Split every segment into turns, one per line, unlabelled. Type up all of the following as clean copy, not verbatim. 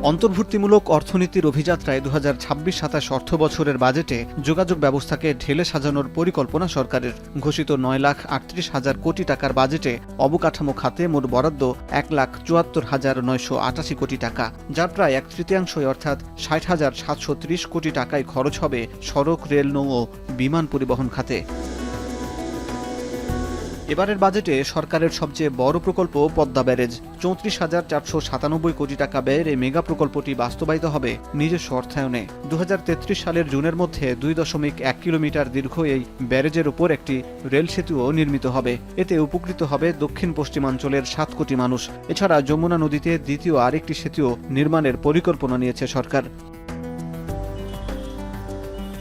অন্তর্ভুক্তিমূলক অর্থনীতির অভিযাত্রায় ২০২৬-২৭ অর্থবছরের বাজেটে যোগাযোগ ব্যবস্থাকে ঢেলে সাজানোর পরিকল্পনা সরকারের। ঘোষিত ৯,৩৮,০০০ কোটি টাকার বাজেটে অবকাঠামো খাতে মোট বরাদ্দ ১,৭৪,৯৮৮ কোটি টাকা, যার প্রায় ১/৩ অর্থাৎ ৬০,৭৩০ কোটি টাকায় খরচ হবে সড়ক, রেল, নৌ ও বিমান পরিবহন খাতে। এবারের বাজেটে সরকারের সবচেয়ে বড় প্রকল্প পদ্মা ব্যারেজ। ৩৪,৪৯৭ কোটি টাকা ব্যয়ের এই মেগা প্রকল্পটি বাস্তবায়িত হবে নিজস্ব অর্থায়নে। ২০৩৩ সালের জুনের মধ্যে ২.১ কিলোমিটার দীর্ঘ এই ব্যারেজের উপর একটি রেল সেতুও নির্মিত হবে। এতে উপকৃত হবে দক্ষিণ পশ্চিমাঞ্চলের ৭ কোটি মানুষ। এছাড়া যমুনা নদীতে দ্বিতীয় আরেকটি সেতুও নির্মাণের পরিকল্পনা নিয়েছে সরকার।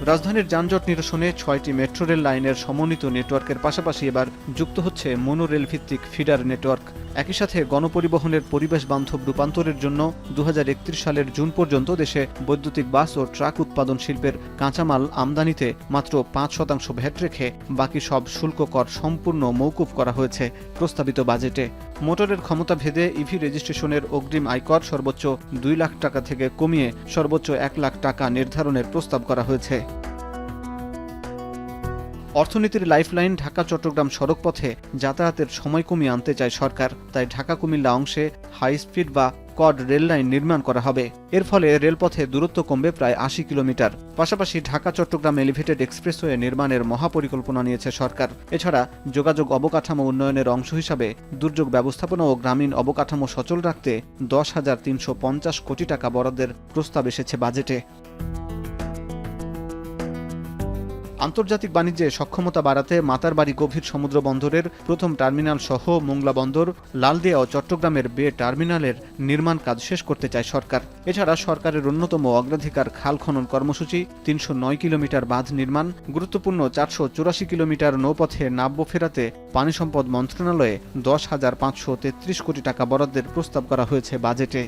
রাজধানীর যানজট নিরসনে ৬টি মেট্রো রেল লাইনের সমন্বিত নেটওয়ার্কের পাশাপাশি এবার যুক্ত হচ্ছে মনোরেল ভিত্তিক ফিডার নেটওয়ার্ক। একই সাথে গণপরিবহনের পরিবেশ বান্ধব রূপান্তরের জন্য ২০৩১ সালের জুন পর্যন্ত দেশে বৈদ্যুতিক বাস ও ট্রাক উৎপাদন শিল্পের কাঁচামাল আমদানিতে মাত্র ৫% ভ্যাট রেখে বাকি সব শুল্ক কর সম্পূর্ণ মওকুফ করা হয়েছে প্রস্তাবিত বাজেটে। মোটরের ক্ষমতা ভেদে ইভি রেজিস্ট্রেশনের অগ্রিম আয়কর সর্বোচ্চ ২ লাখ টাকা থেকে কমিয়ে সর্বোচ্চ ১ লাখ টাকা নির্ধারণের প্রস্তাব করা হয়েছে। অর্থনীতির লাইফলাইন ঢাকা চট্টগ্রাম সড়কপথে যাতায়াতের সময় কমিয়ে আনতে চায় সরকার। তাই ঢাকা কুমিল্লা অংশে হাই স্পিড বা কড রেল লাইন নির্মাণ করা হবে। এর ফলে রেলপথে দূরত্ব কমবে প্রায় ৮০ কিলোমিটার। পাশাপাশি ঢাকা চট্টগ্রাম এলিভেটেড এক্সপ্রেসওয়ে নির্মাণের মহাপরিকল্পনা নিয়েছে সরকার। এছাড়া যোগাযোগ অবকাঠামো উন্নয়নের অংশ হিসাবে দুর্যোগ ব্যবস্থাপনা ও গ্রামীণ অবকাঠামো সচল রাখতে ১০,৩৫০ কোটি টাকা বরাদ্দের প্রস্তাব এসেছে বাজেটে। আন্তর্জাতিক বাণিজ্যে সক্ষমতা বাড়াতে মাতারবাড়ি গভীর সমুদ্র বন্দরের প্রথম টার্মিনাল সহ মোংলা বন্দর, লালদিয়া ও চট্টগ্রামের বে টার্মিনালের নির্মাণ কাজ শেষ করতে চায় সরকার। এছাড়া সরকারের অন্যতম অগ্রাধিকার খাল খনন কর্মসূচি, ৩০৯ কিলোমিটার বাঁধ নির্মাণ, গুরুত্বপূর্ণ ৪৮৪ কিলোমিটার নৌপথে নাব্য ফেরাতে পানি সম্পদ মন্ত্রণালয়ে ১০,৫৩৩ কোটি টাকা বরাদ্দের প্রস্তাব করা হয়েছে বাজেটে।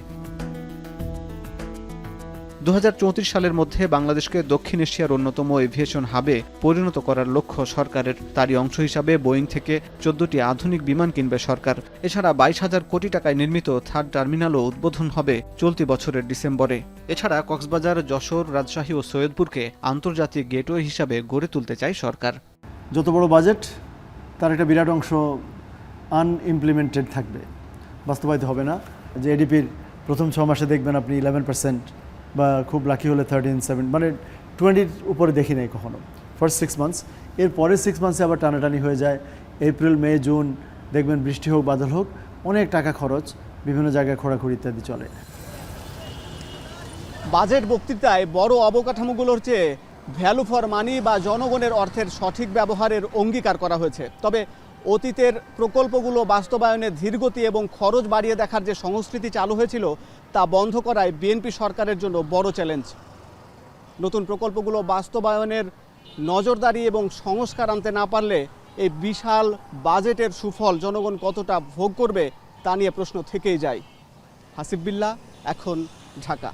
২০৩৪ সালের মধ্যে বাংলাদেশকে দক্ষিণ এশিয়ার অন্যতম এভিয়েশন হাবে পরিণত করার লক্ষ্য সরকারের। তারই অংশ হিসাবে বোয়িং থেকে ১৪টি আধুনিক বিমান কিনবে সরকার। এছাড়া ২২,০০০ কোটি টাকায় নির্মিত থার্ড টার্মিনালও উদ্বোধন হবে চলতি বছরের ডিসেম্বরে। এছাড়া কক্সবাজার, যশোর, রাজশাহী ও সৈয়দপুরকে আন্তর্জাতিক গেটওয়ে হিসাবে গড়ে তুলতে চায় সরকার।
যত বড় বাজেট, তার একটা বিরাট অংশ আনইমপ্লিমেন্টেড থাকবে, বাস্তবায়িত হবে না। যে এডিপির প্রথম ৬ মাসে দেখবেন আপনি 11% বা খুব লাকি হলে 13-7 মানে 20-র উপরে দেখি নাই কখনো ফার্স্ট 6 মান্থস। এর পরের 6 মান্থসে আবার টানাটানি হয়ে যায়। এপ্রিল, মে, জুন দেখবেন বৃষ্টি হোক বাদল হোক অনেক টাকা খরচ, বিভিন্ন জায়গায় খোঁড়াখুড়ি ইত্যাদি চলে।
বাজেট বক্তৃতায় বড় অবকাঠামোগুলোর চেয়ে ভ্যালু ফর মানি বা জনগণের অর্থের সঠিক ব্যবহারের অঙ্গীকার করা হয়েছে। তবে অতীতের প্রকল্পগুলো বাস্তবায়নে ধীরগতি এবং খরচ বাড়িয়ে দেখার যে সংস্কৃতি চালু হয়েছিল তা বন্ধ করায় বিএনপি সরকারের জন্য বড় চ্যালেঞ্জ। নতুন প্রকল্পগুলো বাস্তবায়নের নজরদারি এবং সংস্কার আনতে না পারলে এই বিশাল বাজেটের সুফল জনগণ কতটা ভোগ করবে তা নিয়ে প্রশ্ন থেকেই যায়। হাসিব বিল্লাহ, এখন ঢাকা।